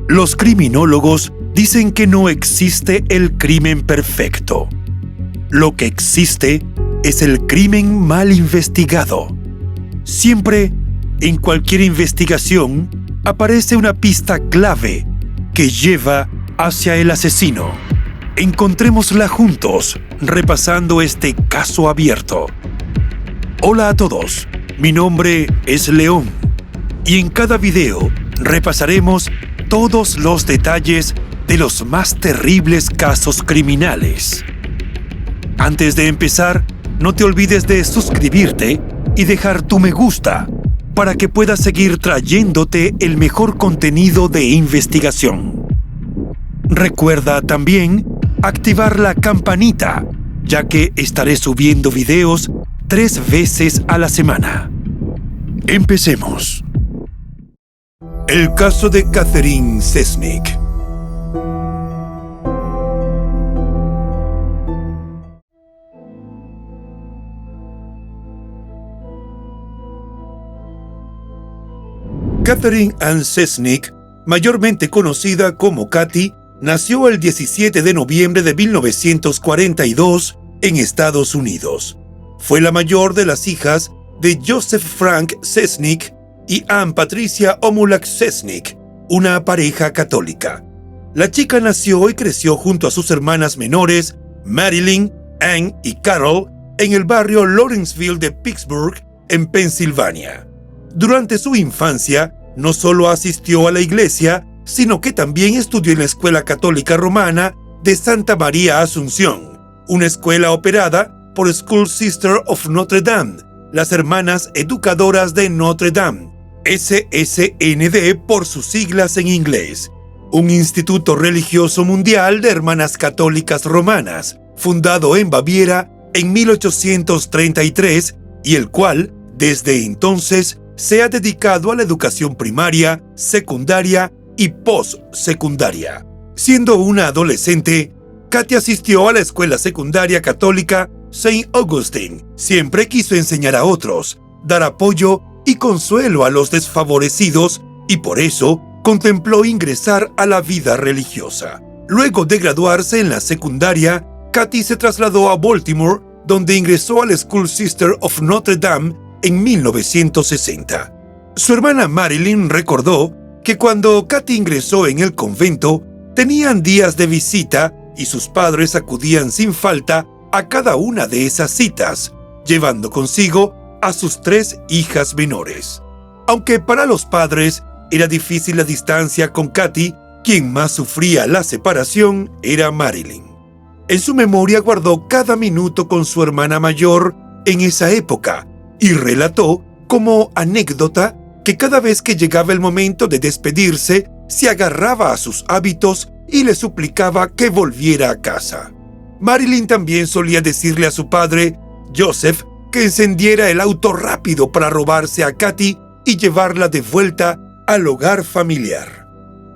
Los criminólogos dicen que no existe el crimen perfecto. Lo que existe es el crimen mal investigado. Siempre, en cualquier investigación, aparece una pista clave que lleva hacia el asesino. Encontrémosla juntos, repasando este caso abierto. Hola a todos, mi nombre es León, y en cada video repasaremos todos los detalles de los más terribles casos criminales. Antes de empezar, no te olvides de suscribirte y dejar tu me gusta para que pueda seguir trayéndote el mejor contenido de investigación. Recuerda también activar la campanita, ya que estaré subiendo videos 3 veces a la semana. Empecemos. El caso de Catherine Cesnik. Catherine Ann Cesnik, mayormente conocida como Katy, nació el 17 de noviembre de 1942 en Estados Unidos. Fue la mayor de las hijas de Joseph Frank Cesnik y Ann Patricia Omulak Cesnik, una pareja católica. La chica nació y creció junto a sus hermanas menores, Marilyn, Ann y Carol, en el barrio Lawrenceville de Pittsburgh, en Pensilvania. Durante su infancia, no solo asistió a la iglesia, sino que también estudió en la Escuela Católica Romana de Santa María Asunción, una escuela operada por School Sisters of Notre Dame, las Hermanas Educadoras de Notre Dame, SSND por sus siglas en inglés, un instituto religioso mundial de hermanas católicas romanas, fundado en Baviera en 1833 y el cual, desde entonces, se ha dedicado a la educación primaria, secundaria y postsecundaria. Siendo una adolescente, Katy asistió a la escuela secundaria católica St. Augustine. Siempre quiso enseñar a otros, dar apoyo y consuelo a los desfavorecidos, y por eso contempló ingresar a la vida religiosa. Luego de graduarse en la secundaria, Katy se trasladó a Baltimore, donde ingresó a la School Sister of Notre Dame en 1960. Su hermana Marilyn recordó que cuando Katy ingresó en el convento, tenían días de visita y sus padres acudían sin falta a cada una de esas citas, llevando consigo a sus 3 hijas menores. Aunque para los padres era difícil la distancia con Katy, quien más sufría la separación era Marilyn. En su memoria guardó cada minuto con su hermana mayor en esa época y relató como anécdota que cada vez que llegaba el momento de despedirse, se agarraba a sus hábitos y le suplicaba que volviera a casa. Marilyn también solía decirle a su padre, Joseph, que encendiera el auto rápido para robarse a Katy y llevarla de vuelta al hogar familiar.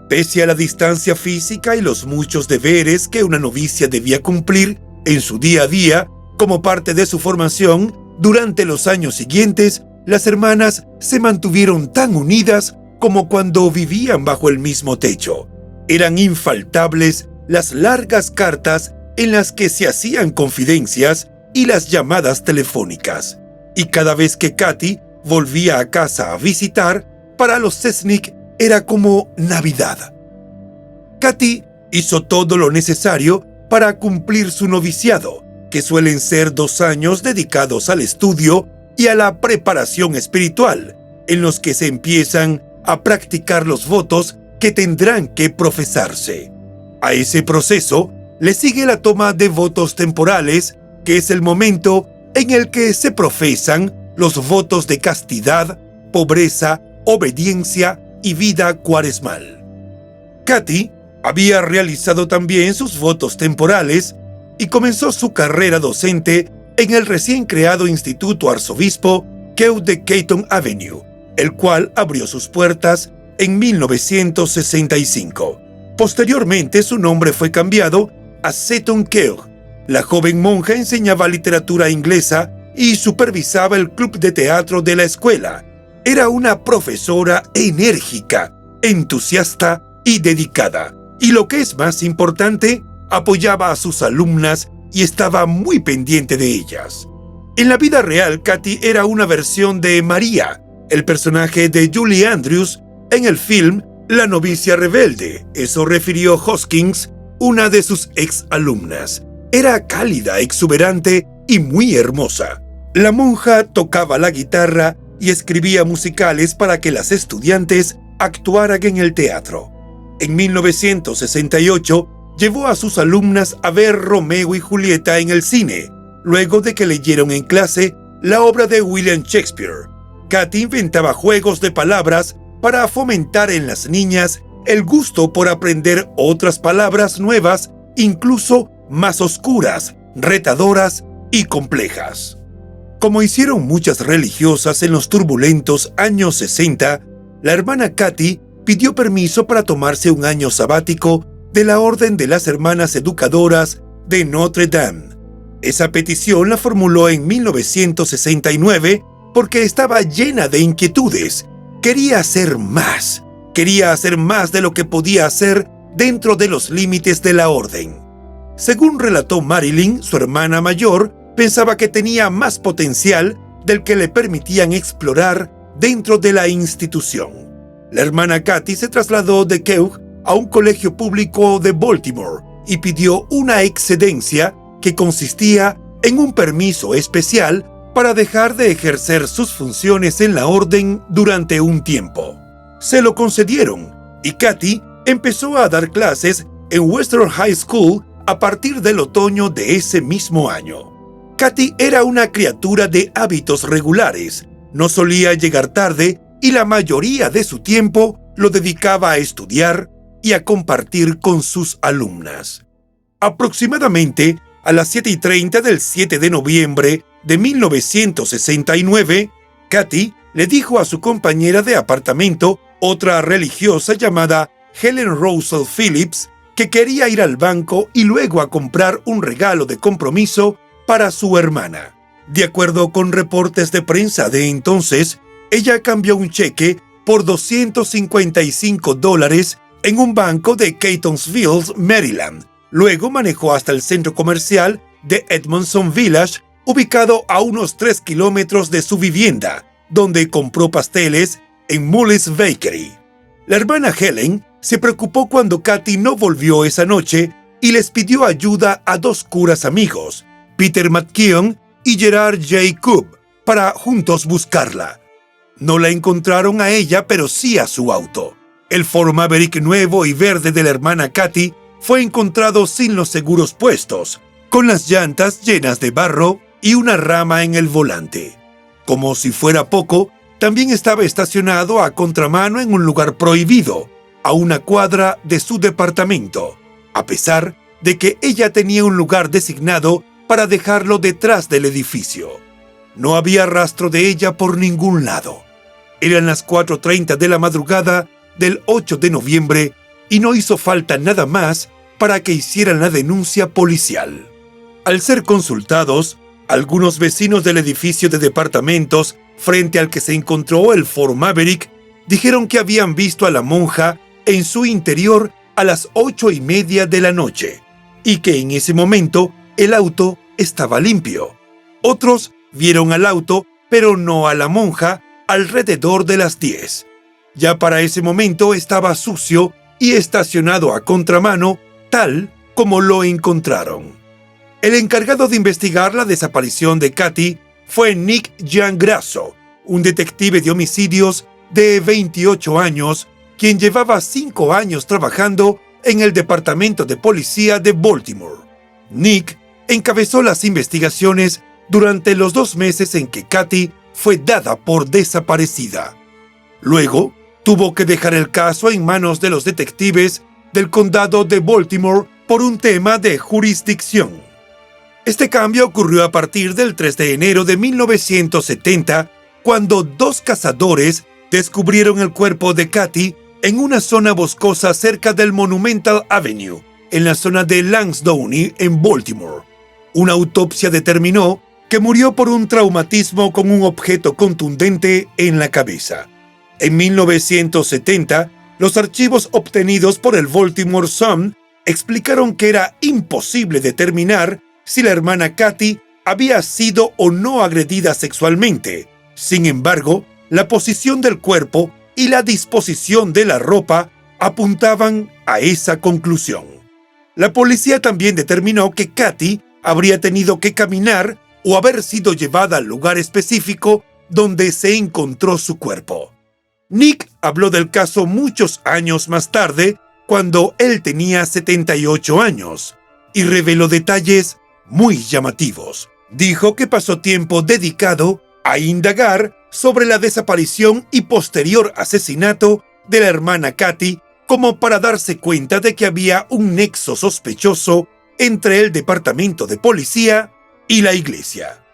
Pese a la distancia física y los muchos deberes que una novicia debía cumplir en su día a día, como parte de su formación, durante los años siguientes, las hermanas se mantuvieron tan unidas como cuando vivían bajo el mismo techo. Eran infaltables las largas cartas en las que se hacían confidencias y las llamadas telefónicas. Y cada vez que Katy volvía a casa a visitar, para los Cesnik era como Navidad. Katy hizo todo lo necesario para cumplir su noviciado, que suelen ser 2 años dedicados al estudio y a la preparación espiritual, en los que se empiezan a practicar los votos que tendrán que profesarse. A ese proceso le sigue la toma de votos temporales, que es el momento en el que se profesan los votos de castidad, pobreza, obediencia y vida cuaresmal. Katy había realizado también sus votos temporales y comenzó su carrera docente en el recién creado Instituto Arzobispo Kew de Caton Avenue, el cual abrió sus puertas en 1965. Posteriormente, su nombre fue cambiado a Seton Kew. La joven monja enseñaba literatura inglesa y supervisaba el club de teatro de la escuela. Era una profesora enérgica, entusiasta y dedicada. Y lo que es más importante, apoyaba a sus alumnas y estaba muy pendiente de ellas. En la vida real, Katy era una versión de María, el personaje de Julie Andrews en el film La novicia rebelde. Eso refirió Hoskins, una de sus ex alumnas. Era cálida, exuberante y muy hermosa. La monja tocaba la guitarra y escribía musicales para que las estudiantes actuaran en el teatro. En 1968, llevó a sus alumnas a ver Romeo y Julieta en el cine, luego de que leyeron en clase la obra de William Shakespeare. Katy inventaba juegos de palabras para fomentar en las niñas el gusto por aprender otras palabras nuevas, incluso más oscuras, retadoras y complejas. Como hicieron muchas religiosas en los turbulentos años 60, la hermana Katy pidió permiso para tomarse un año sabático de la Orden de las Hermanas Educadoras de Notre Dame. Esa petición la formuló en 1969 porque estaba llena de inquietudes. Quería hacer más de lo que podía hacer dentro de los límites de la orden. Según relató Marilyn, su hermana mayor, pensaba que tenía más potencial del que le permitían explorar dentro de la institución. La hermana Katy se trasladó de Kew a un colegio público de Baltimore y pidió una excedencia que consistía en un permiso especial para dejar de ejercer sus funciones en la orden durante un tiempo. Se lo concedieron y Katy empezó a dar clases en Western High School a partir del otoño de ese mismo año. Katy era una criatura de hábitos regulares, no solía llegar tarde y la mayoría de su tiempo lo dedicaba a estudiar y a compartir con sus alumnas. Aproximadamente a las 7:30 del 7 de noviembre de 1969, Katy le dijo a su compañera de apartamento, otra religiosa llamada Helen Russell Phillips, que quería ir al banco y luego a comprar un regalo de compromiso para su hermana. De acuerdo con reportes de prensa de entonces, ella cambió un cheque por $255 en un banco de Catonsville, Maryland. Luego manejó hasta el centro comercial de Edmondson Village, ubicado a unos 3 kilómetros de su vivienda, donde compró pasteles en Mullis Bakery. La hermana Helen se preocupó cuando Katy no volvió esa noche y les pidió ayuda a dos curas amigos, Peter McKeon y Gerard J. Cobb, para juntos buscarla. No la encontraron a ella, pero sí a su auto. El Ford Maverick nuevo y verde de la hermana Katy fue encontrado sin los seguros puestos, con las llantas llenas de barro y una rama en el volante. Como si fuera poco, también estaba estacionado a contramano en un lugar prohibido, a una cuadra de su departamento, a pesar de que ella tenía un lugar designado para dejarlo detrás del edificio. No había rastro de ella por ningún lado. Eran las 4:30 de la madrugada del 8 de noviembre y no hizo falta nada más para que hicieran la denuncia policial. Al ser consultados, algunos vecinos del edificio de departamentos frente al que se encontró el Ford Maverick dijeron que habían visto a la monja en su interior a las 8:30 de la noche y que en ese momento el auto estaba limpio. Otros vieron al auto, pero no a la monja, alrededor de las 10. Ya para ese momento estaba sucio y estacionado a contramano, tal como lo encontraron. El encargado de investigar la desaparición de Katy fue Nick Giangrasso, un detective de homicidios de 28 años, quien llevaba 5 años trabajando en el Departamento de Policía de Baltimore. Nick encabezó las investigaciones durante los 2 meses en que Katy fue dada por desaparecida. Luego, tuvo que dejar el caso en manos de los detectives del condado de Baltimore por un tema de jurisdicción. Este cambio ocurrió a partir del 3 de enero de 1970, cuando 2 cazadores descubrieron el cuerpo de Katy en una zona boscosa cerca del Monumental Avenue, en la zona de Lansdowne, en Baltimore. Una autopsia determinó que murió por un traumatismo con un objeto contundente en la cabeza. En 1970, Los archivos obtenidos por el Baltimore Sun explicaron que era imposible determinar si la hermana Kathy había sido o no agredida sexualmente. Sin embargo, la posición del cuerpo y la disposición de la ropa apuntaban a esa conclusión. La policía también determinó que Kathy habría tenido que caminar o haber sido llevada al lugar específico donde se encontró su cuerpo. Nick habló del caso muchos años más tarde, cuando él tenía 78 años, y reveló detalles muy llamativos. Dijo que pasó tiempo dedicado a indagar sobre la desaparición y posterior asesinato de la hermana Kathy, como para darse cuenta de que había un nexo sospechoso entre el departamento de policía y la iglesia.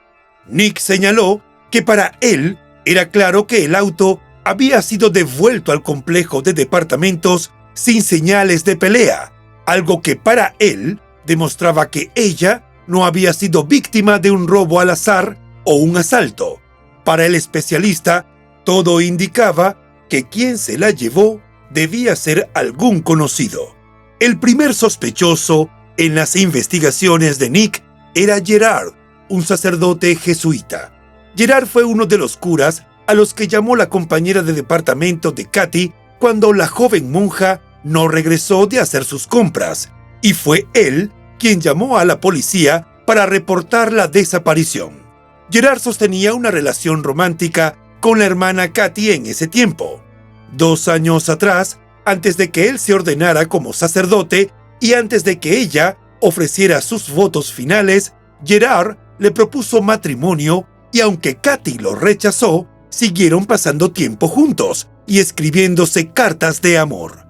Nick señaló que para él era claro que el auto había sido devuelto al complejo de departamentos sin señales de pelea, algo que para él demostraba que ella no había sido víctima de un robo al azar o un asalto. Para el especialista, todo indicaba que quien se la llevó debía ser algún conocido. El primer sospechoso en las investigaciones de Nick era Gerard, un sacerdote jesuita. Gerard fue uno de los curas a los que llamó la compañera de departamento de Kathy cuando la joven monja no regresó de hacer sus compras, y fue él quien llamó a la policía para reportar la desaparición. Gerard sostenía una relación romántica con la hermana Kathy en ese tiempo. 2 años atrás, antes de que él se ordenara como sacerdote y antes de que ella ofreciera sus votos finales, Gerard le propuso matrimonio y aunque Kathy lo rechazó, siguieron pasando tiempo juntos y escribiéndose cartas de amor.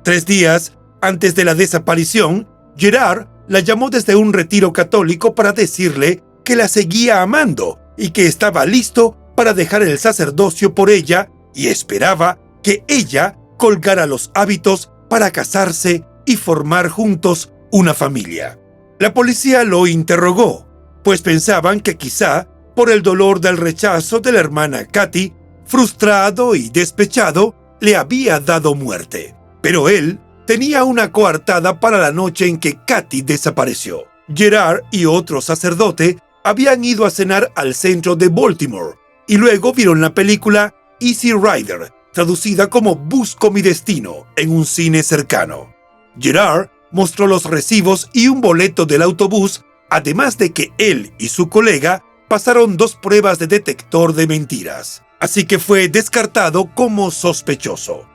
3 días antes de la desaparición, Gerard la llamó desde un retiro católico para decirle que la seguía amando y que estaba listo para dejar el sacerdocio por ella y esperaba que ella colgara los hábitos para casarse y formar juntos una familia. La policía lo interrogó, pues pensaban que quizá por el dolor del rechazo de la hermana Kathy, frustrado y despechado, le había dado muerte. Pero él tenía una coartada para la noche en que Kathy desapareció. Gerard y otro sacerdote habían ido a cenar al centro de Baltimore y luego vieron la película Easy Rider, traducida como Busco mi destino, en un cine cercano. Gerard mostró los recibos y un boleto del autobús, además de que él y su colega pasaron 2 pruebas de detector de mentiras, así que fue descartado como sospechoso.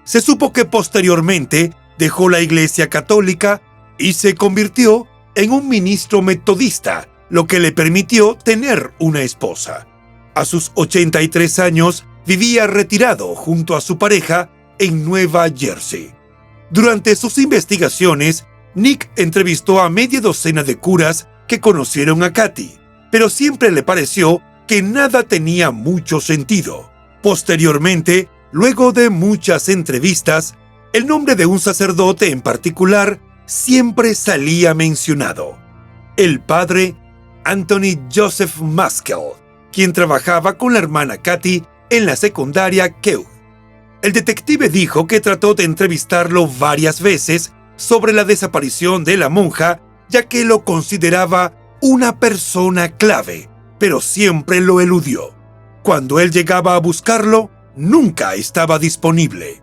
Se supo que posteriormente dejó la Iglesia Católica y se convirtió en un ministro metodista, lo que le permitió tener una esposa. A sus 83 años, vivía retirado junto a su pareja en Nueva Jersey. Durante sus investigaciones, Nick entrevistó a media docena de curas que conocieron a Kathy, pero siempre le pareció que nada tenía mucho sentido. Posteriormente, luego de muchas entrevistas, el nombre de un sacerdote en particular siempre salía mencionado: el padre Anthony Joseph Maskell, quien trabajaba con la hermana Kathy en la secundaria Kew. El detective dijo que trató de entrevistarlo varias veces sobre la desaparición de la monja, ya que lo consideraba una persona clave, pero siempre lo eludió. Cuando él llegaba a buscarlo, nunca estaba disponible.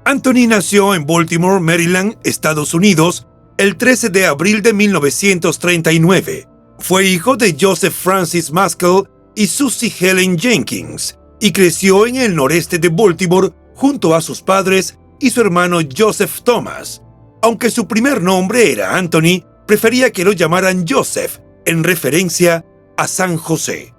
Anthony nació en Baltimore, Maryland, Estados Unidos, el 13 de abril de 1939. Fue hijo de Joseph Francis Maskell y Susie Helen Jenkins, y creció en el noreste de Baltimore junto a sus padres y su hermano Joseph Thomas. Aunque su primer nombre era Anthony, prefería que lo llamaran Joseph, en referencia a San José.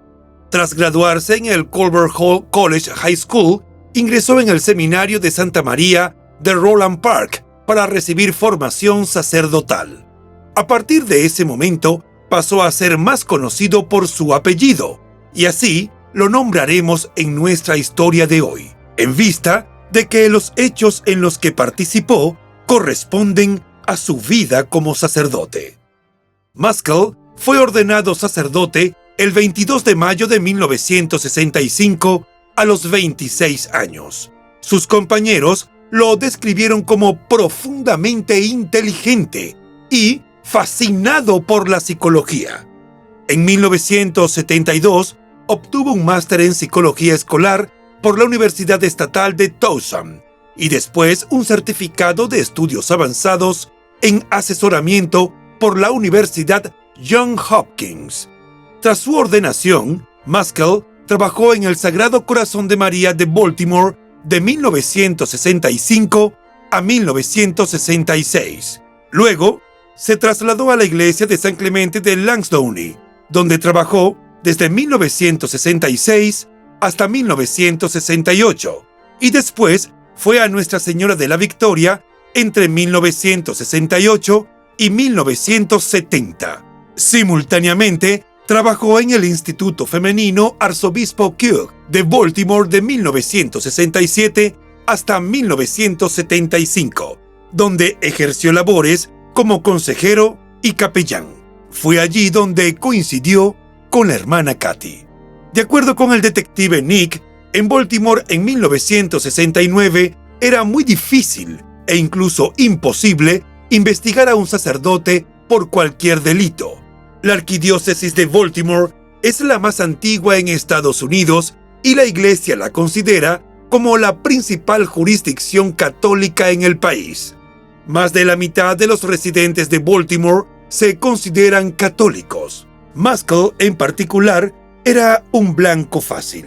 Tras graduarse en el Colbert Hall College High School, ingresó en el seminario de Santa María de Roland Park para recibir formación sacerdotal. A partir de ese momento, pasó a ser más conocido por su apellido, y así lo nombraremos en nuestra historia de hoy, en vista de que los hechos en los que participó corresponden a su vida como sacerdote. Maskell fue ordenado sacerdote el 22 de mayo de 1965 a los 26 años. Sus compañeros lo describieron como profundamente inteligente y fascinado por la psicología. En 1972, obtuvo un máster en psicología escolar por la Universidad Estatal de Tucson y después un certificado de estudios avanzados en asesoramiento por la Universidad Johns Hopkins. Tras su ordenación, Maskell trabajó en el Sagrado Corazón de María de Baltimore de 1965 a 1966. Luego, se trasladó a la iglesia de San Clemente de Lansdowne, donde trabajó desde 1966 hasta 1968, y después fue a Nuestra Señora de la Victoria entre 1968 y 1970. Simultáneamente, trabajó en el Instituto Femenino Arzobispo Kirk de Baltimore de 1967 hasta 1975, donde ejerció labores como consejero y capellán. Fue allí donde coincidió con la hermana Katy. De acuerdo con el detective Nick, en Baltimore en 1969 era muy difícil e incluso imposible investigar a un sacerdote por cualquier delito. La arquidiócesis de Baltimore es la más antigua en Estados Unidos y la iglesia la considera como la principal jurisdicción católica en el país. Más de la mitad de los residentes de Baltimore se consideran católicos. Maskell, en particular, era un blanco fácil.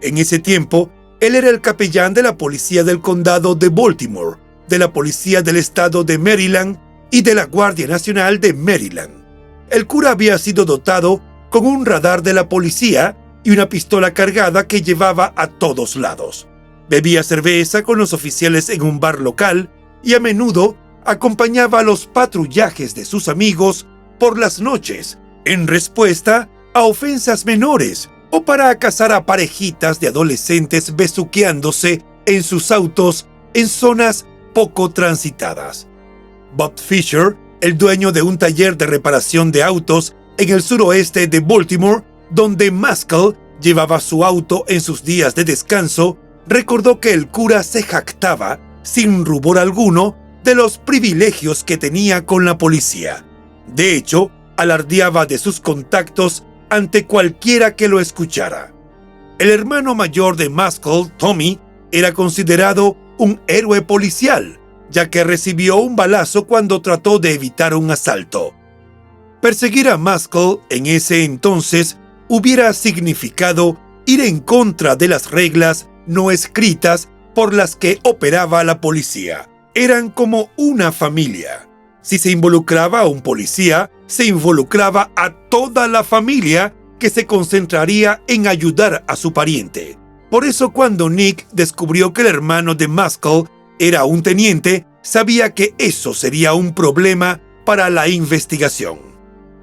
En ese tiempo, él era el capellán de la policía del condado de Baltimore, de la policía del estado de Maryland y de la Guardia Nacional de Maryland. El cura había sido dotado con un radar de la policía y una pistola cargada que llevaba a todos lados. Bebía cerveza con los oficiales en un bar local y a menudo acompañaba a los patrullajes de sus amigos por las noches en respuesta a ofensas menores o para cazar a parejitas de adolescentes besuqueándose en sus autos en zonas poco transitadas. Bob Fisher, el dueño de un taller de reparación de autos en el suroeste de Baltimore, donde Maskell llevaba su auto en sus días de descanso, recordó que el cura se jactaba, sin rubor alguno, de los privilegios que tenía con la policía. De hecho, alardeaba de sus contactos ante cualquiera que lo escuchara. El hermano mayor de Maskell, Tommy, era considerado un héroe policial, ya que recibió un balazo cuando trató de evitar un asalto. Perseguir a Maskell en ese entonces hubiera significado ir en contra de las reglas no escritas por las que operaba la policía. Eran como una familia. Si se involucraba a un policía, se involucraba a toda la familia que se concentraría en ayudar a su pariente. Por eso cuando Nick descubrió que el hermano de Maskell era un teniente, sabía que eso sería un problema para la investigación.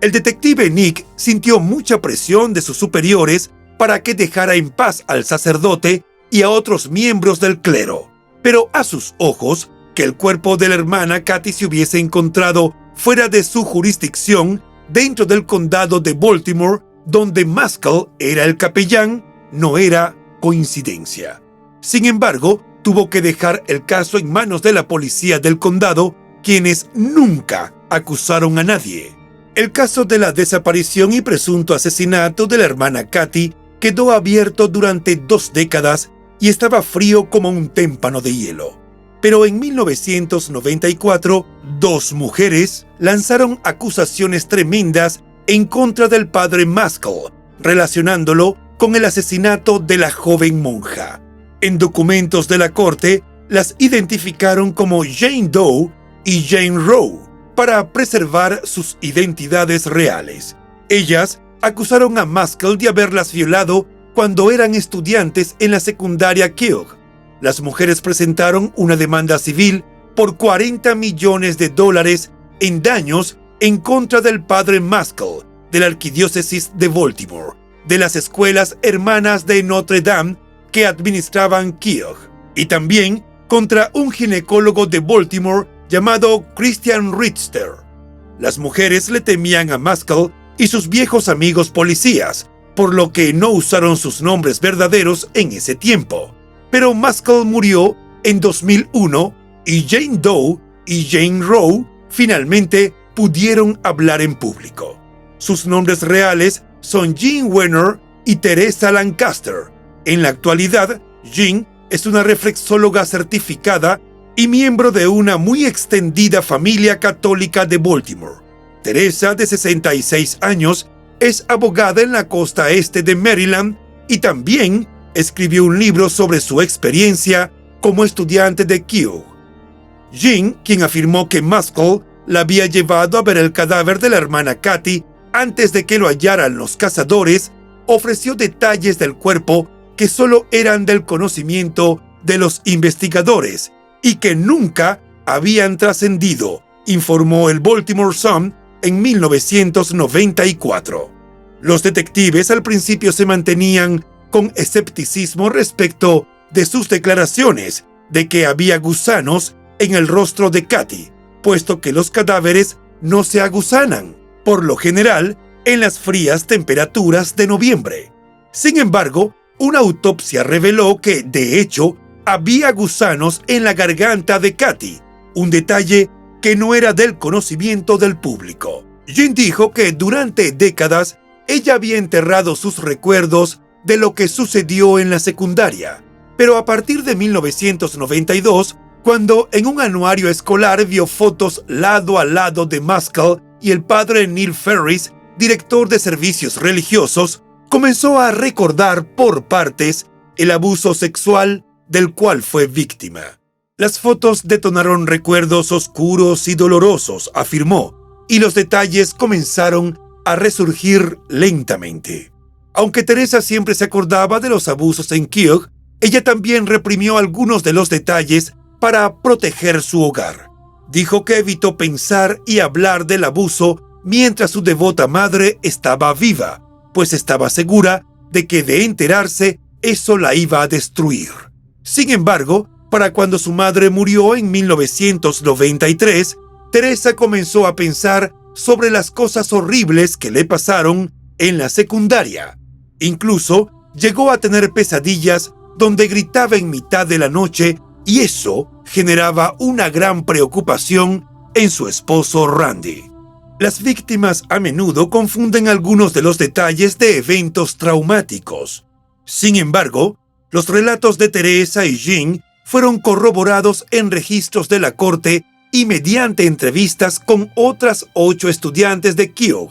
El detective Nick sintió mucha presión de sus superiores para que dejara en paz al sacerdote y a otros miembros del clero. Pero a sus ojos, que el cuerpo de la hermana Katy se hubiese encontrado fuera de su jurisdicción, dentro del condado de Baltimore, donde Maskell era el capellán, no era coincidencia. Sin embargo, tuvo que dejar el caso en manos de la policía del condado, quienes nunca acusaron a nadie. El caso de la desaparición y presunto asesinato de la hermana Katy quedó abierto durante 2 décadas y estaba frío como un témpano de hielo. Pero en 1994, 2 mujeres lanzaron acusaciones tremendas en contra del padre Maskell, relacionándolo con el asesinato de la joven monja. En documentos de la corte, las identificaron como Jane Doe y Jane Roe para preservar sus identidades reales. Ellas acusaron a Maskell de haberlas violado cuando eran estudiantes en la secundaria Kirk. Las mujeres presentaron una demanda civil por $40 millones en daños en contra del padre Maskell, de la arquidiócesis de Baltimore, de las escuelas hermanas de Notre Dame que administraban Kirk, y también contra un ginecólogo de Baltimore llamado Christian Richter. Las mujeres le temían a Maskell y sus viejos amigos policías, por lo que no usaron sus nombres verdaderos en ese tiempo. Pero Maskell murió en 2001 y Jane Doe y Jane Roe finalmente pudieron hablar en público. Sus nombres reales son Jean Wenner y Teresa Lancaster. En la actualidad, Jean es una reflexóloga certificada y miembro de una muy extendida familia católica de Baltimore. Teresa, de 66 años, es abogada en la costa este de Maryland y también escribió un libro sobre su experiencia como estudiante de Kew. Jean, quien afirmó que Maskell la había llevado a ver el cadáver de la hermana Kathy antes de que lo hallaran los cazadores, ofreció detalles del cuerpo que solo eran del conocimiento de los investigadores y que nunca habían trascendido, informó el Baltimore Sun en 1994. Los detectives al principio se mantenían con escepticismo respecto de sus declaraciones de que había gusanos en el rostro de Kathy, puesto que los cadáveres no se agusanan, por lo general, en las frías temperaturas de noviembre. Sin embargo, una autopsia reveló que, de hecho, había gusanos en la garganta de Kathy, un detalle que no era del conocimiento del público. Jean dijo que durante décadas ella había enterrado sus recuerdos de lo que sucedió en la secundaria, pero a partir de 1992, cuando en un anuario escolar vio fotos lado a lado de Maskell y el padre Neil Ferris, director de servicios religiosos, comenzó a recordar por partes el abuso sexual del cual fue víctima. Las fotos detonaron recuerdos oscuros y dolorosos, afirmó, y los detalles comenzaron a resurgir lentamente. Aunque Teresa siempre se acordaba de los abusos en Kew, ella también reprimió algunos de los detalles para proteger su hogar. Dijo que evitó pensar y hablar del abuso mientras su devota madre estaba viva, pues estaba segura de que de enterarse eso la iba a destruir. Sin embargo, para cuando su madre murió en 1993, Teresa comenzó a pensar sobre las cosas horribles que le pasaron en la secundaria. Incluso llegó a tener pesadillas donde gritaba en mitad de la noche y eso generaba una gran preocupación en su esposo Randy. Las víctimas a menudo confunden algunos de los detalles de eventos traumáticos. Sin embargo, los relatos de Teresa y Jean fueron corroborados en registros de la corte y mediante entrevistas con otras 8 estudiantes de Kew,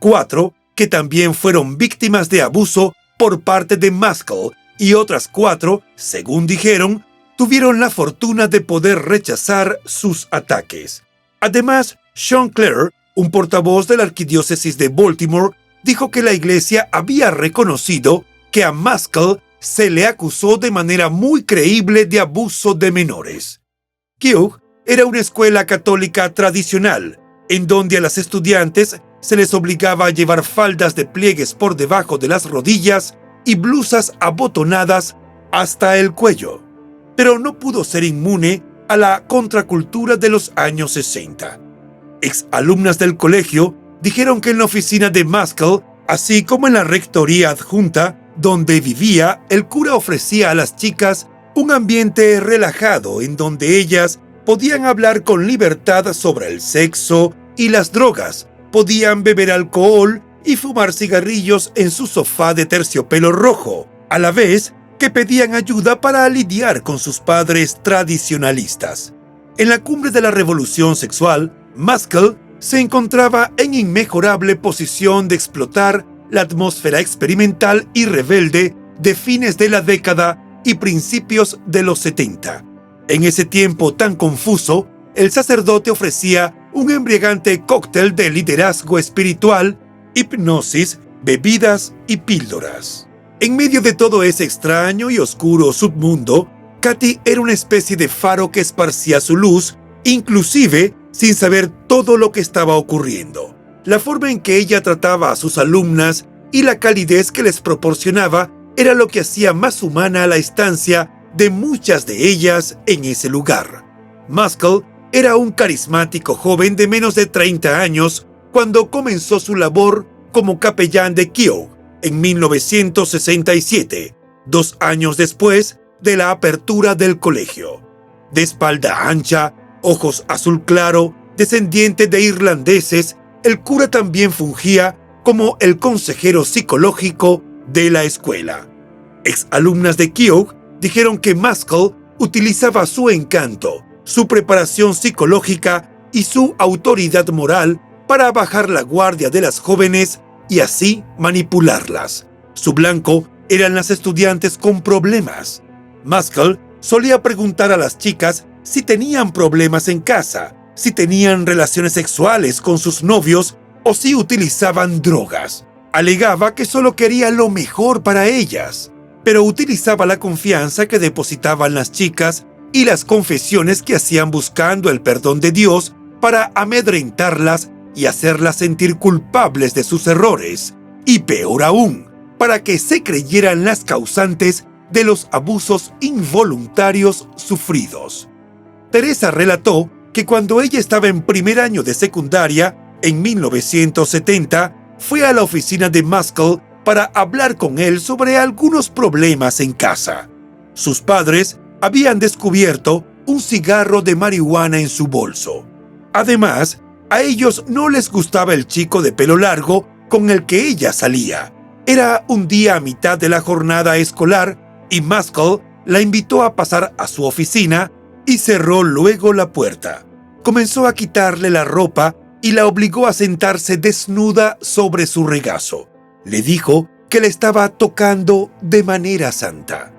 4 que también fueron víctimas de abuso por parte de Maskell y otras 4, según dijeron, tuvieron la fortuna de poder rechazar sus ataques. Además, Sean Clare, un portavoz de la Arquidiócesis de Baltimore, dijo que la iglesia había reconocido que a Maskell se le acusó de manera muy creíble de abuso de menores. Kew era una escuela católica tradicional, en donde a las estudiantes se les obligaba a llevar faldas de pliegues por debajo de las rodillas y blusas abotonadas hasta el cuello. Pero no pudo ser inmune a la contracultura de los años 60. Exalumnas del colegio dijeron que en la oficina de Maskell, así como en la rectoría adjunta, donde vivía, el cura ofrecía a las chicas un ambiente relajado en donde ellas podían hablar con libertad sobre el sexo y las drogas, podían beber alcohol y fumar cigarrillos en su sofá de terciopelo rojo, a la vez que pedían ayuda para lidiar con sus padres tradicionalistas. En la cumbre de la revolución sexual, Maskell se encontraba en inmejorable posición de explotar la atmósfera experimental y rebelde de fines de la década y principios de los 70. En ese tiempo tan confuso, el sacerdote ofrecía un embriagante cóctel de liderazgo espiritual, hipnosis, bebidas y píldoras. En medio de todo ese extraño y oscuro submundo, Kathy era una especie de faro que esparcía su luz, inclusive sin saber todo lo que estaba ocurriendo. La forma en que ella trataba a sus alumnas y la calidez que les proporcionaba era lo que hacía más humana a la estancia de muchas de ellas en ese lugar. Maskell era un carismático joven de menos de 30 años cuando comenzó su labor como capellán de Kew en 1967, 2 años después de la apertura del colegio. de espalda ancha, ojos azul claro, descendiente de irlandeses, el cura también fungía como el consejero psicológico de la escuela. Exalumnas de Keogh dijeron que Maskell utilizaba su encanto, su preparación psicológica y su autoridad moral para bajar la guardia de las jóvenes y así manipularlas. Su blanco eran las estudiantes con problemas. Maskell solía preguntar a las chicas si tenían problemas en casa, si tenían relaciones sexuales con sus novios o si utilizaban drogas. Alegaba que solo quería lo mejor para ellas, pero utilizaba la confianza que depositaban las chicas y las confesiones que hacían buscando el perdón de Dios para amedrentarlas y hacerlas sentir culpables de sus errores, y peor aún, para que se creyeran las causantes de los abusos involuntarios sufridos. Teresa relató que cuando ella estaba en primer año de secundaria, en 1970, fue a la oficina de Maskell para hablar con él sobre algunos problemas en casa. Sus padres habían descubierto un cigarro de marihuana en su bolso. Además, a ellos no les gustaba el chico de pelo largo con el que ella salía. Era un día a mitad de la jornada escolar y Maskell la invitó a pasar a su oficina y cerró luego la puerta. Comenzó a quitarle la ropa y la obligó a sentarse desnuda sobre su regazo. Le dijo que le estaba tocando de manera santa.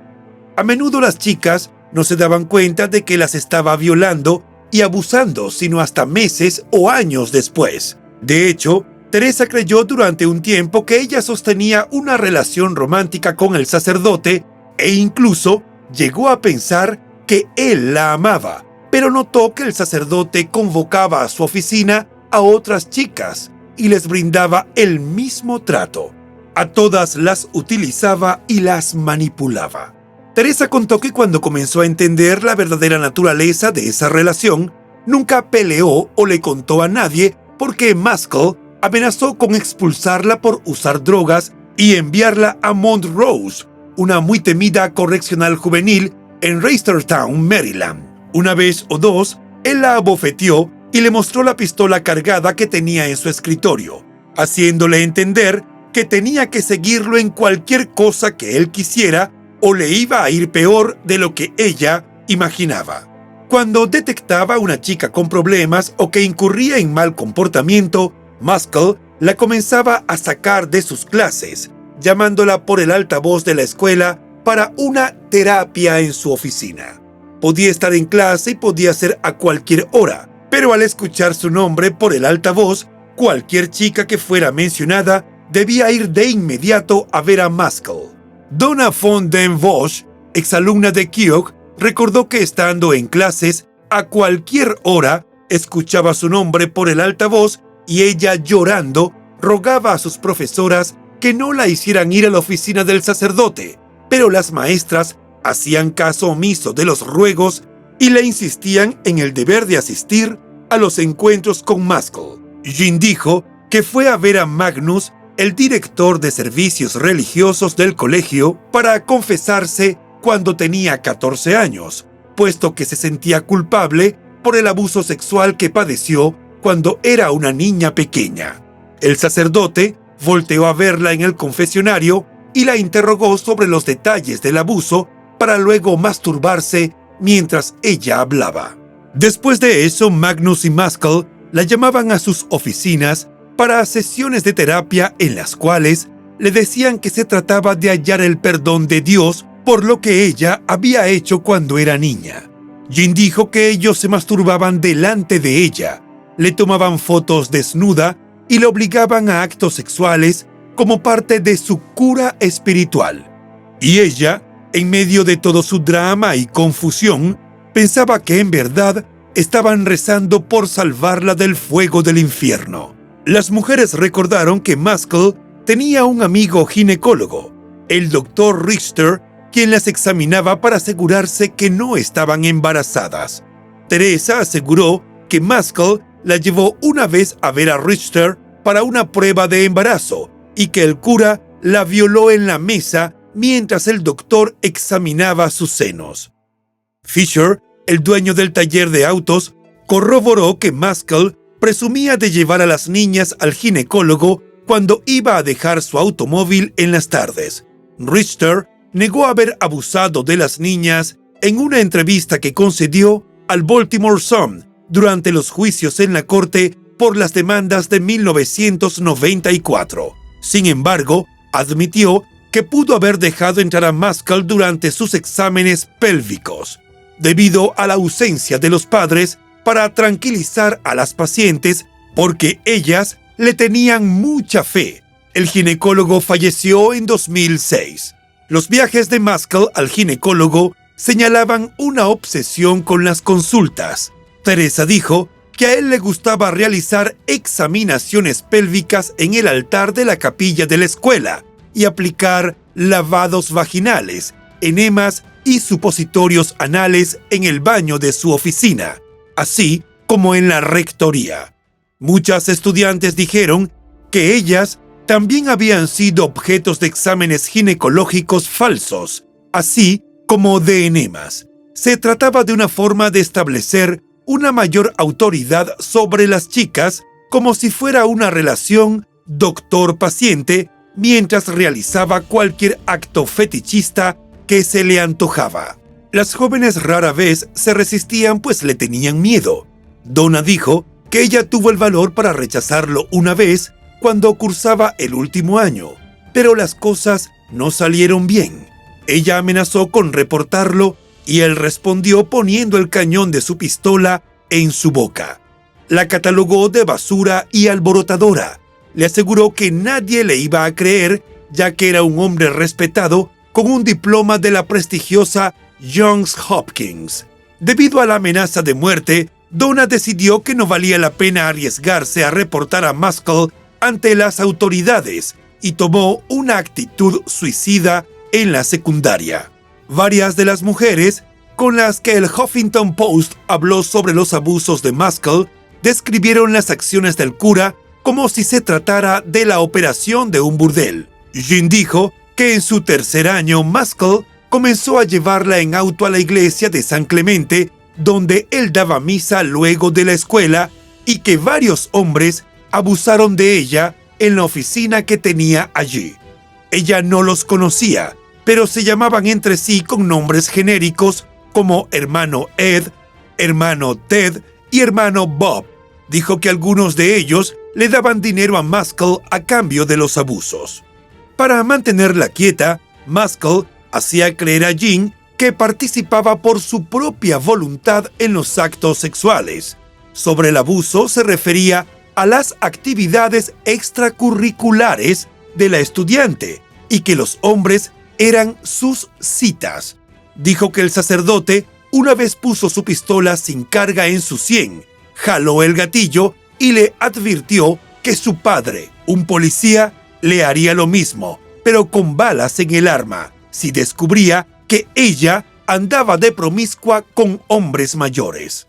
A menudo las chicas no se daban cuenta de que las estaba violando y abusando, sino hasta meses o años después. De hecho, Teresa creyó durante un tiempo que ella sostenía una relación romántica con el sacerdote e incluso llegó a pensar que él la amaba, pero notó que el sacerdote convocaba a su oficina a otras chicas y les brindaba el mismo trato. A todas las utilizaba y las manipulaba. Teresa contó que cuando comenzó a entender la verdadera naturaleza de esa relación, nunca peleó o le contó a nadie porque Maskell amenazó con expulsarla por usar drogas y enviarla a Montrose, una muy temida correccional juvenil en Reisterstown, Maryland. Una vez o dos, él la abofeteó y le mostró la pistola cargada que tenía en su escritorio, haciéndole entender que tenía que seguirlo en cualquier cosa que él quisiera o le iba a ir peor de lo que ella imaginaba. Cuando detectaba a una chica con problemas o que incurría en mal comportamiento, Maskell la comenzaba a sacar de sus clases, llamándola por el altavoz de la escuela para una terapia en su oficina. Podía estar en clase y podía ser a cualquier hora, pero al escuchar su nombre por el altavoz, cualquier chica que fuera mencionada debía ir de inmediato a ver a Maskell. Donna von den Bosch, exalumna de Keogh, recordó que estando en clases, a cualquier hora, escuchaba su nombre por el altavoz y ella, llorando, rogaba a sus profesoras que no la hicieran ir a la oficina del sacerdote, pero las maestras hacían caso omiso de los ruegos y le insistían en el deber de asistir a los encuentros con Maskell. Jean dijo que fue a ver a Magnus, el director de servicios religiosos del colegio, para confesarse cuando tenía 14 años, puesto que se sentía culpable por el abuso sexual que padeció cuando era una niña pequeña. El sacerdote volteó a verla en el confesionario y la interrogó sobre los detalles del abuso para luego masturbarse mientras ella hablaba. Después de eso, Magnus y Maskell la llamaban a sus oficinas para sesiones de terapia en las cuales le decían que se trataba de hallar el perdón de Dios por lo que ella había hecho cuando era niña. Jean dijo que ellos se masturbaban delante de ella, le tomaban fotos desnuda y le obligaban a actos sexuales como parte de su cura espiritual. Y ella, en medio de todo su drama y confusión, pensaba que en verdad estaban rezando por salvarla del fuego del infierno. Las mujeres recordaron que Maskell tenía un amigo ginecólogo, el Dr. Richter, quien las examinaba para asegurarse que no estaban embarazadas. Teresa aseguró que Maskell la llevó una vez a ver a Richter para una prueba de embarazo y que el cura la violó en la mesa mientras el doctor examinaba sus senos. Fisher el dueño del taller de autos, corroboró que Maskell presumía de llevar a las niñas al ginecólogo cuando iba a dejar su automóvil en las tardes. Richter negó haber abusado de las niñas en una entrevista que concedió al Baltimore Sun durante los juicios en la corte por las demandas de 1994. Sin embargo, admitió que pudo haber dejado entrar a Maskell durante sus exámenes pélvicos, debido a la ausencia de los padres para tranquilizar a las pacientes porque ellas le tenían mucha fe. El ginecólogo falleció en 2006. Los viajes de Maskell al ginecólogo señalaban una obsesión con las consultas. Teresa dijo que a él le gustaba realizar examinaciones pélvicas en el altar de la capilla de la escuela y aplicar lavados vaginales, enemas y supositorios anales en el baño de su oficina, así como en la rectoría. Muchas estudiantes dijeron que ellas también habían sido objetos de exámenes ginecológicos falsos, así como de enemas. Se trataba de una forma de establecer una mayor autoridad sobre las chicas, como si fuera una relación doctor-paciente, mientras realizaba cualquier acto fetichista que se le antojaba. Las jóvenes rara vez se resistían pues le tenían miedo. Donna dijo que ella tuvo el valor para rechazarlo una vez cuando cursaba el último año, pero las cosas no salieron bien. Ella amenazó con reportarlo y él respondió poniendo el cañón de su pistola en su boca. La catalogó de basura y alborotadora. Le aseguró que nadie le iba a creer, ya que era un hombre respetado con un diploma de la prestigiosa Johns Hopkins. Debido a la amenaza de muerte, Donna decidió que no valía la pena arriesgarse a reportar a Maskell ante las autoridades y tomó una actitud suicida en la secundaria. Varias de las mujeres con las que el Huffington Post habló sobre los abusos de Maskell describieron las acciones del cura como si se tratara de la operación de un burdel. Jean dijo que en su tercer año Maskell comenzó a llevarla en auto a la iglesia de San Clemente, donde él daba misa luego de la escuela, y que varios hombres abusaron de ella en la oficina que tenía allí. Ella no los conocía, pero se llamaban entre sí con nombres genéricos como hermano Ed, hermano Ted y hermano Bob. Dijo que algunos de ellos le daban dinero a Maskell a cambio de los abusos. Para mantenerla quieta, Maskell hacía creer a Jean que participaba por su propia voluntad en los actos sexuales. Sobre el abuso se refería a las actividades extracurriculares de la estudiante y que los hombres eran sus citas. Dijo que el sacerdote una vez puso su pistola sin carga en su sien, jaló el gatillo y le advirtió que su padre, un policía, le haría lo mismo, pero con balas en el arma, si descubría que ella andaba de promiscua con hombres mayores.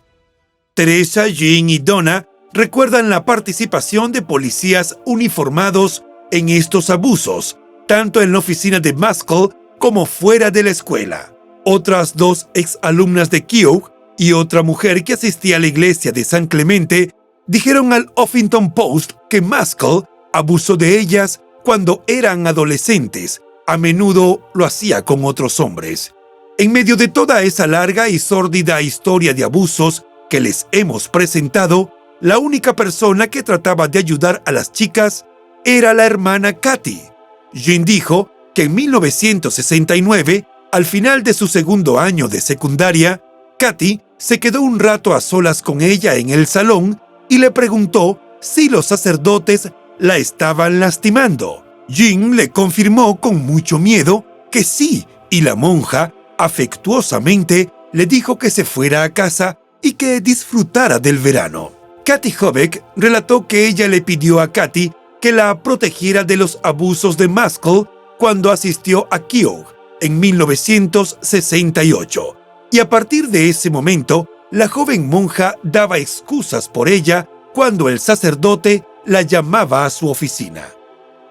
Teresa, Jean y Donna recuerdan la participación de policías uniformados en estos abusos, tanto en la oficina de Maskell como fuera de la escuela. Otras dos exalumnas de Keogh y otra mujer que asistía a la iglesia de San Clemente dijeron al Huffington Post que Maskell abusó de ellas cuando eran adolescentes. A menudo lo hacía con otros hombres. En medio de toda esa larga y sórdida historia de abusos que les hemos presentado, la única persona que trataba de ayudar a las chicas era la hermana Kathy. Jean dijo que en 1969, al final de su segundo año de secundaria, Kathy se quedó un rato a solas con ella en el salón y le preguntó si los sacerdotes la estaban lastimando. Jean le confirmó con mucho miedo que sí, y la monja, afectuosamente, le dijo que se fuera a casa y que disfrutara del verano. Kathy Hobeck relató que ella le pidió a Kathy que la protegiera de los abusos de Maskell cuando asistió a Keogh en 1968. Y a partir de ese momento, la joven monja daba excusas por ella cuando el sacerdote la llamaba a su oficina.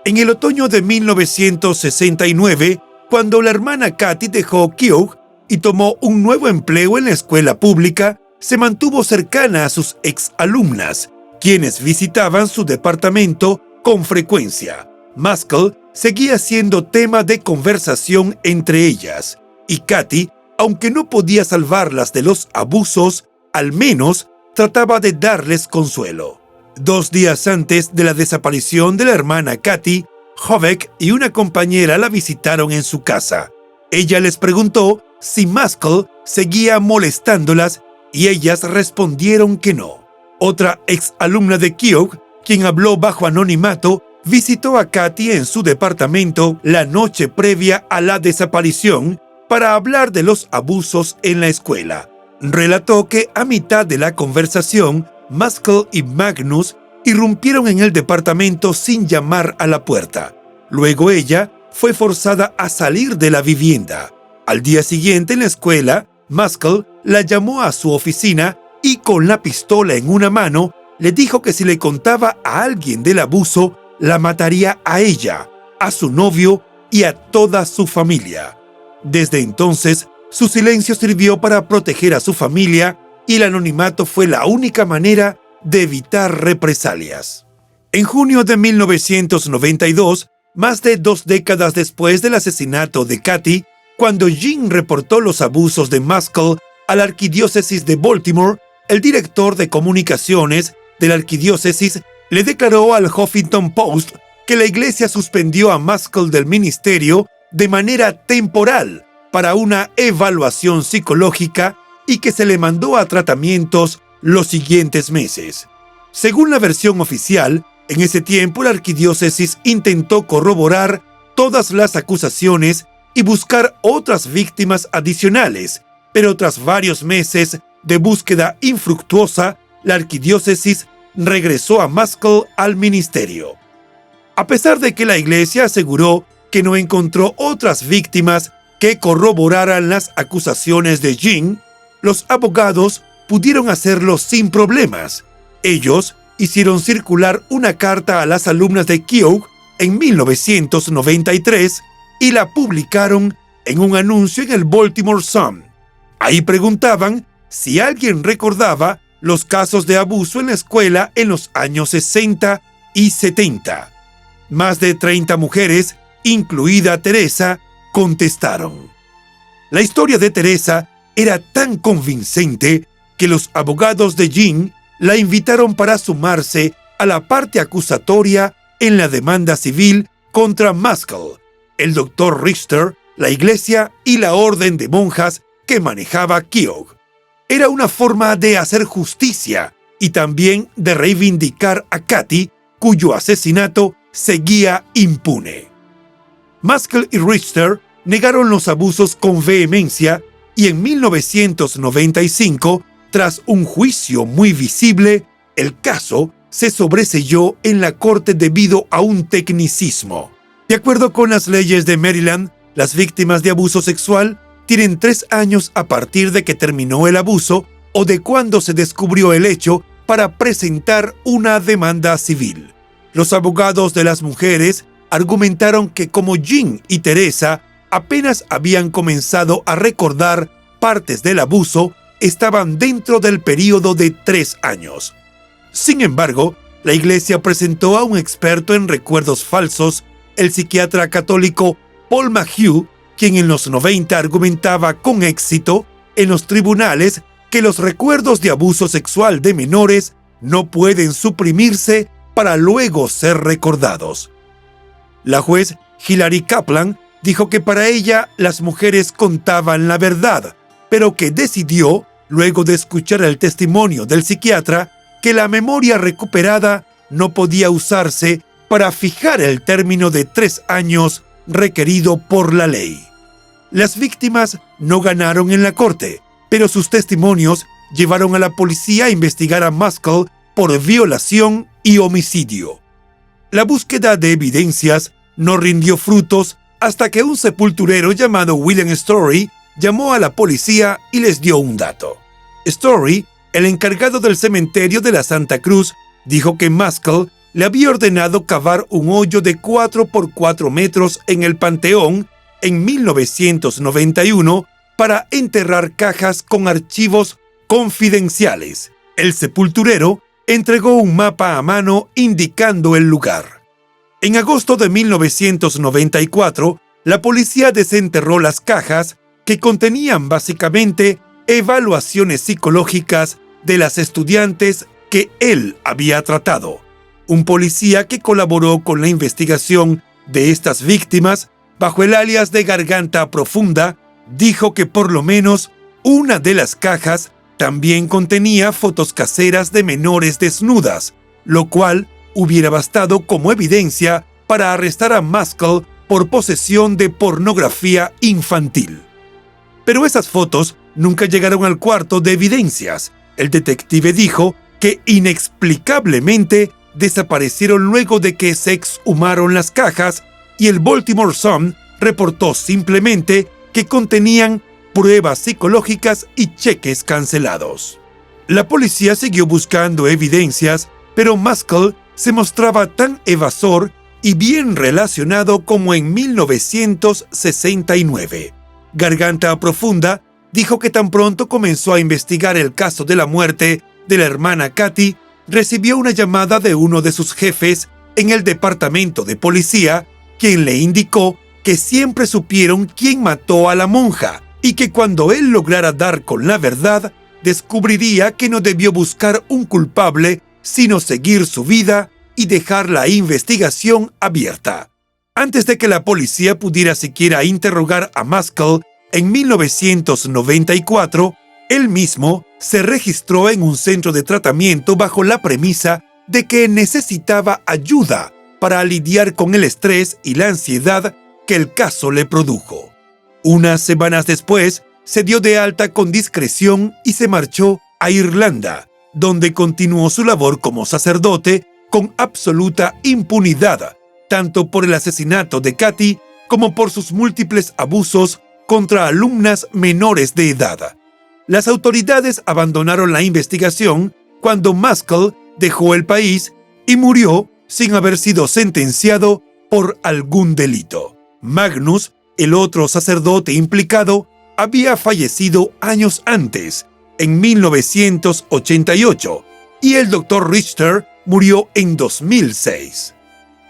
En el otoño de 1969, cuando la hermana Kathy dejó Keogh, y tomó un nuevo empleo en la escuela pública, se mantuvo cercana a sus exalumnas, quienes visitaban su departamento con frecuencia. Maskell seguía siendo tema de conversación entre ellas, y Katy, aunque no podía salvarlas de los abusos, al menos trataba de darles consuelo. 2 días antes de la desaparición de la hermana Katy, Hovek y una compañera la visitaron en su casa. Ella les preguntó si Maskell seguía molestándolas y ellas respondieron que no. Otra exalumna de Keogh, quien habló bajo anonimato, visitó a Katy en su departamento la noche previa a la desaparición para hablar de los abusos en la escuela. Relató que a mitad de la conversación, Maskell y Magnus irrumpieron en el departamento sin llamar a la puerta. Luego ella fue forzada a salir de la vivienda. Al día siguiente en la escuela, Maskell la llamó a su oficina y con la pistola en una mano le dijo que si le contaba a alguien del abuso, la mataría a ella, a su novio y a toda su familia. Desde entonces, su silencio sirvió para proteger a su familia y el anonimato fue la única manera de evitar represalias. En junio de 1992, más de 2 décadas después del asesinato de Katy, cuando Jean reportó los abusos de Maskell a la arquidiócesis de Baltimore, el director de comunicaciones de la arquidiócesis le declaró al Huffington Post que la iglesia suspendió a Maskell del ministerio de manera temporal para una evaluación psicológica y que se le mandó a tratamientos los siguientes meses. Según la versión oficial, en ese tiempo la arquidiócesis intentó corroborar todas las acusaciones y buscar otras víctimas adicionales, pero tras varios meses de búsqueda infructuosa, la arquidiócesis regresó a Maskell al ministerio. A pesar de que la iglesia aseguró que no encontró otras víctimas que corroboraran las acusaciones de Jean, los abogados pudieron hacerlo sin problemas. Ellos hicieron circular una carta a las alumnas de Keogh en 1993 y la publicaron en un anuncio en el Baltimore Sun. Ahí preguntaban si alguien recordaba los casos de abuso en la escuela en los años 60 y 70. Más de 30 mujeres, incluida Teresa, contestaron. La historia de Teresa era tan convincente que los abogados de Jean la invitaron para sumarse a la parte acusatoria en la demanda civil contra Maskell, el Dr. Richter, la iglesia y la orden de monjas que manejaba Keogh. Era una forma de hacer justicia y también de reivindicar a Katy, cuyo asesinato seguía impune. Maskell y Richter negaron los abusos con vehemencia y en 1995, tras un juicio muy visible, el caso se sobreseyó en la corte debido a un tecnicismo. De acuerdo con las leyes de Maryland, las víctimas de abuso sexual tienen 3 años a partir de que terminó el abuso o de cuando se descubrió el hecho para presentar una demanda civil. Los abogados de las mujeres argumentaron que como Jean y Teresa apenas habían comenzado a recordar partes del abuso, estaban dentro del período de 3 años. Sin embargo, la iglesia presentó a un experto en recuerdos falsos, el psiquiatra católico Paul Mayhew, quien en los 90 argumentaba con éxito en los tribunales que los recuerdos de abuso sexual de menores no pueden suprimirse para luego ser recordados. La juez Hilary Kaplan dijo que para ella las mujeres contaban la verdad, pero que decidió, luego de escuchar el testimonio del psiquiatra, que la memoria recuperada no podía usarse para fijar el término de 3 años requerido por la ley. Las víctimas no ganaron en la corte, pero sus testimonios llevaron a la policía a investigar a Maskell por violación y homicidio. La búsqueda de evidencias no rindió frutos hasta que un sepulturero llamado William Story llamó a la policía y les dio un dato. Story, el encargado del cementerio de la Santa Cruz, dijo que Maskell le había ordenado cavar un hoyo de 4 por 4 metros en el panteón en 1991 para enterrar cajas con archivos confidenciales. El sepulturero entregó un mapa a mano indicando el lugar. En agosto de 1994, la policía desenterró las cajas que contenían básicamente evaluaciones psicológicas de las estudiantes que él había tratado. Un policía que colaboró con la investigación de estas víctimas bajo el alias de Garganta Profunda dijo que por lo menos una de las cajas también contenía fotos caseras de menores desnudas, lo cual hubiera bastado como evidencia para arrestar a Maskell por posesión de pornografía infantil. Pero esas fotos nunca llegaron al cuarto de evidencias. El detective dijo que inexplicablemente desaparecieron luego de que se exhumaron las cajas y el Baltimore Sun reportó simplemente que contenían pruebas psicológicas y cheques cancelados. La policía siguió buscando evidencias, pero Maskell se mostraba tan evasor y bien relacionado como en 1969. Garganta Profunda dijo que tan pronto comenzó a investigar el caso de la muerte de la hermana Katy, recibió una llamada de uno de sus jefes en el departamento de policía, quien le indicó que siempre supieron quién mató a la monja y que cuando él lograra dar con la verdad, descubriría que no debió buscar un culpable, sino seguir su vida y dejar la investigación abierta. Antes de que la policía pudiera siquiera interrogar a Maskell, en 1994, él mismo se registró en un centro de tratamiento bajo la premisa de que necesitaba ayuda para lidiar con el estrés y la ansiedad que el caso le produjo. Unas semanas después, se dio de alta con discreción y se marchó a Irlanda, donde continuó su labor como sacerdote con absoluta impunidad, tanto por el asesinato de Katy como por sus múltiples abusos contra alumnas menores de edad. Las autoridades abandonaron la investigación cuando Maskell dejó el país y murió sin haber sido sentenciado por algún delito. Magnus, el otro sacerdote implicado, había fallecido años antes, en 1988, y el Dr. Richter murió en 2006.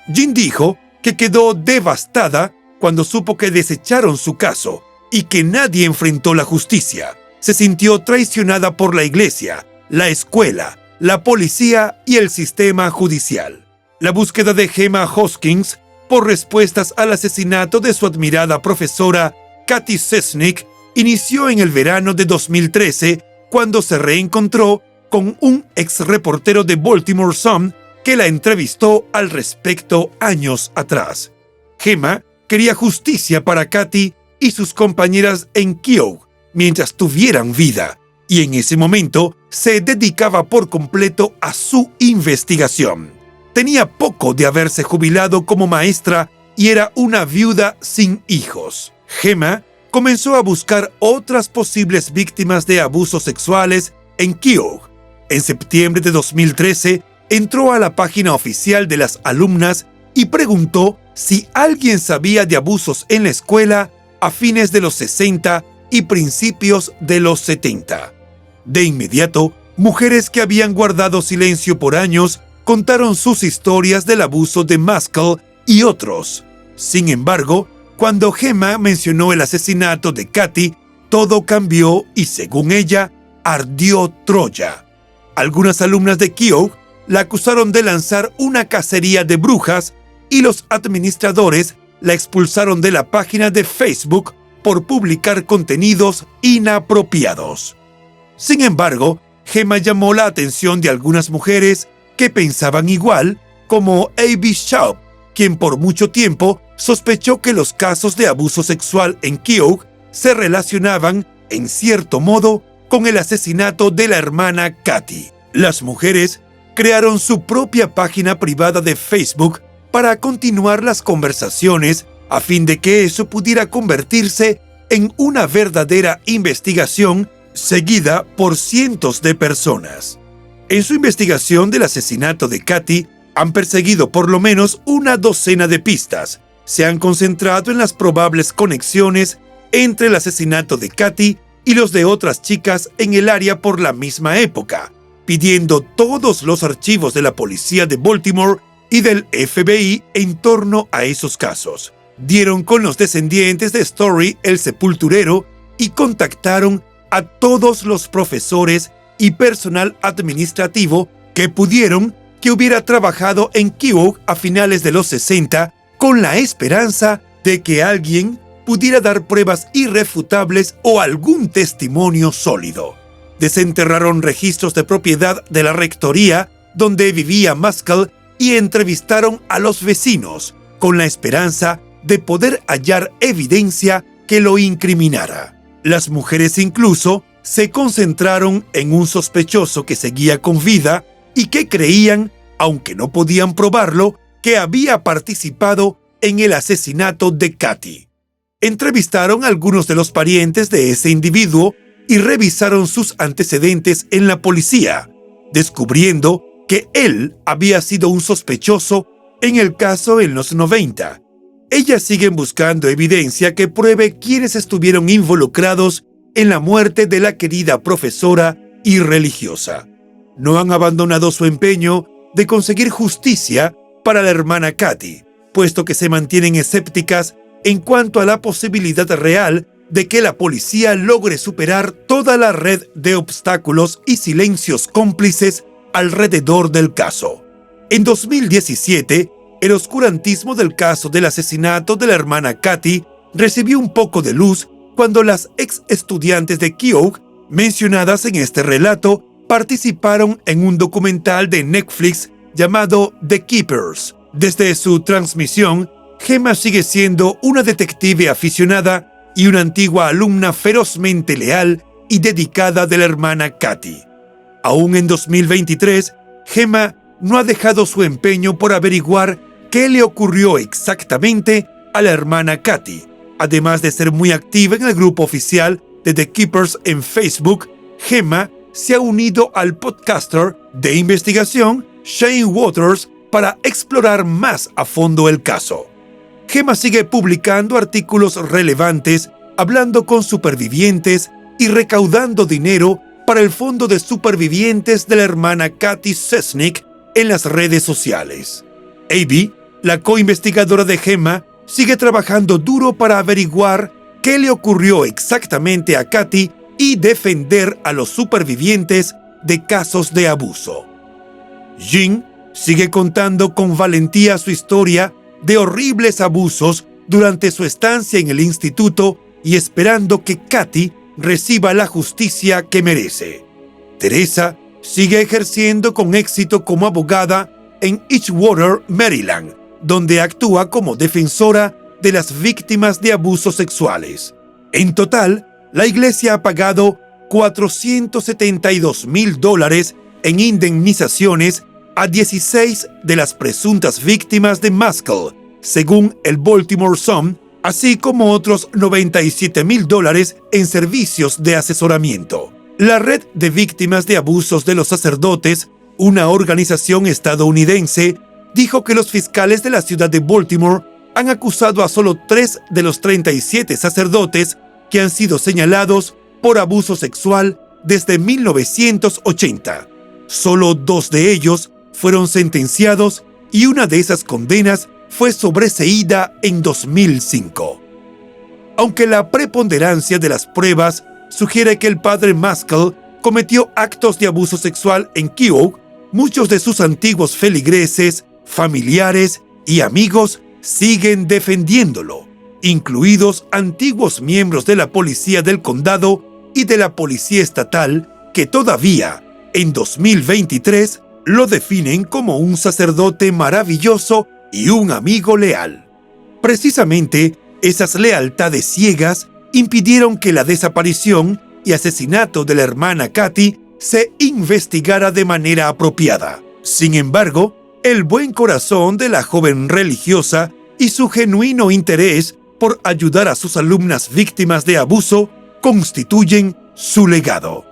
Jean dijo que quedó devastada cuando supo que desecharon su caso y que nadie enfrentó la justicia. Se sintió traicionada por la iglesia, la escuela, la policía y el sistema judicial. La búsqueda de Gemma Hoskins por respuestas al asesinato de su admirada profesora Katy Sesnick inició en el verano de 2013 cuando se reencontró con un ex reportero de Baltimore Sun que la entrevistó al respecto años atrás. Gemma quería justicia para Katy y sus compañeras en Keogh mientras tuvieran vida, y en ese momento se dedicaba por completo a su investigación. Tenía poco de haberse jubilado como maestra y era una viuda sin hijos. Gemma comenzó a buscar otras posibles víctimas de abusos sexuales en Keogh. En septiembre de 2013, entró a la página oficial de las alumnas y preguntó si alguien sabía de abusos en la escuela a fines de los 60 y principios de los 70. De inmediato, mujeres que habían guardado silencio por años contaron sus historias del abuso de Maskell y otros. Sin embargo, cuando Gemma mencionó el asesinato de Katy, todo cambió y, según ella, ardió Troya. Algunas alumnas de Keogh la acusaron de lanzar una cacería de brujas y los administradores la expulsaron de la página de Facebook por publicar contenidos inapropiados. Sin embargo, Gemma llamó la atención de algunas mujeres que pensaban igual, como A.B. Schaub, quien por mucho tiempo sospechó que los casos de abuso sexual en Keogh se relacionaban, en cierto modo, con el asesinato de la hermana Katy. Las mujeres crearon su propia página privada de Facebook para continuar las conversaciones a fin de que eso pudiera convertirse en una verdadera investigación seguida por cientos de personas. En su investigación del asesinato de Katy, han perseguido por lo menos una docena de pistas. Se han concentrado en las probables conexiones entre el asesinato de Katy y los de otras chicas en el área por la misma época, pidiendo todos los archivos de la policía de Baltimore y del FBI en torno a esos casos. Dieron con los descendientes de Story, el sepulturero, y contactaron a todos los profesores y personal administrativo que pudieron que hubiera trabajado en Keogh a finales de los 60 con la esperanza de que alguien pudiera dar pruebas irrefutables o algún testimonio sólido. Desenterraron registros de propiedad de la rectoría donde vivía Maskell y entrevistaron a los vecinos con la esperanza de poder hallar evidencia que lo incriminara. Las mujeres incluso se concentraron en un sospechoso que seguía con vida y que creían, aunque no podían probarlo, que había participado en el asesinato de Katy. Entrevistaron a algunos de los parientes de ese individuo y revisaron sus antecedentes en la policía, descubriendo que él había sido un sospechoso en el caso en los 90. Ellas siguen buscando evidencia que pruebe quiénes estuvieron involucrados en la muerte de la querida profesora y religiosa. No han abandonado su empeño de conseguir justicia para la hermana Katy, puesto que se mantienen escépticas en cuanto a la posibilidad real de que la policía logre superar toda la red de obstáculos y silencios cómplices alrededor del caso. En 2017, el oscurantismo del caso del asesinato de la hermana Katy recibió un poco de luz cuando las ex estudiantes de Keogh, mencionadas en este relato, participaron en un documental de Netflix llamado The Keepers. Desde su transmisión, Gemma sigue siendo una detective aficionada y una antigua alumna ferozmente leal y dedicada de la hermana Katy. Aún en 2023, Gemma no ha dejado su empeño por averiguar qué le ocurrió exactamente a la hermana Katy. Además de ser muy activa en el grupo oficial de The Keepers en Facebook, Gemma se ha unido al podcaster de investigación Shane Waters para explorar más a fondo el caso. Gemma sigue publicando artículos relevantes, hablando con supervivientes y recaudando dinero para el Fondo de Supervivientes de la hermana Katy Sesnick en las redes sociales. Abby, la coinvestigadora de Gemma, sigue trabajando duro para averiguar qué le ocurrió exactamente a Katy y defender a los supervivientes de casos de abuso. Jean sigue contando con valentía su historia de horribles abusos durante su estancia en el instituto y esperando que Katy reciba la justicia que merece. Teresa sigue ejerciendo con éxito como abogada en Edgewater, Maryland, donde actúa como defensora de las víctimas de abusos sexuales. En total, la iglesia ha pagado $472,000 en indemnizaciones a 16 de las presuntas víctimas de Maskell, según el Baltimore Sun, así como otros $97,000 en servicios de asesoramiento. La Red de Víctimas de Abusos de los Sacerdotes, una organización estadounidense, dijo que los fiscales de la ciudad de Baltimore han acusado a solo 3 de los 37 sacerdotes que han sido señalados por abuso sexual desde 1980. Solo 2 de ellos fueron sentenciados y una de esas condenas fue sobreseída en 2005. Aunque la preponderancia de las pruebas sugiere que el padre Maskell cometió actos de abuso sexual en Keogh, muchos de sus antiguos feligreses, familiares y amigos siguen defendiéndolo, incluidos antiguos miembros de la policía del condado y de la policía estatal que todavía, en 2023, lo definen como un sacerdote maravilloso y un amigo leal. Precisamente, esas lealtades ciegas impidieron que la desaparición y asesinato de la hermana Katy se investigara de manera apropiada. Sin embargo, el buen corazón de la joven religiosa y su genuino interés por ayudar a sus alumnas víctimas de abuso constituyen su legado.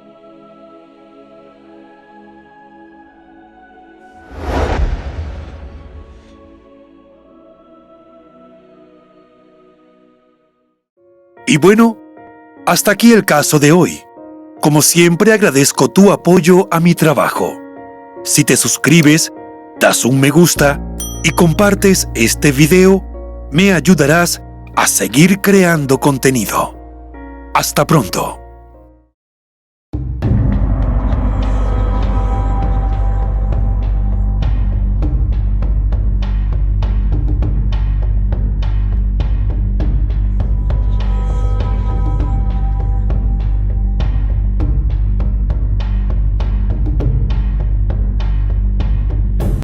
Y bueno, hasta aquí el caso de hoy. Como siempre agradezco tu apoyo a mi trabajo. Si te suscribes, das un me gusta y compartes este video, me ayudarás a seguir creando contenido. Hasta pronto.